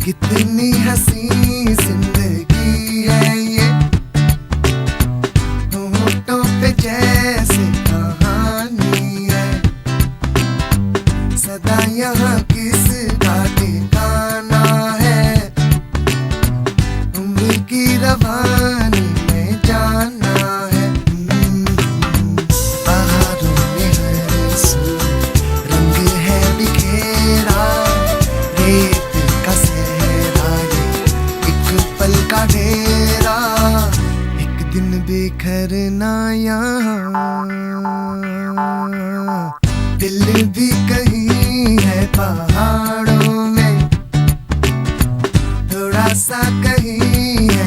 कितनी हसी जिंदगी है ये, होठों पे जैसे कहानी है। सदा यहाँ किसका ठिकाना है, उम्र की रवानी में जाना है। बहारों में हर सू रंग है बिखेरा, रेत का सहरा ये एक पल का डेरा। एक दिन बिखरना यहाँ, दिल भी कहीं है पहाड़ों में, थोड़ा सा कहीं है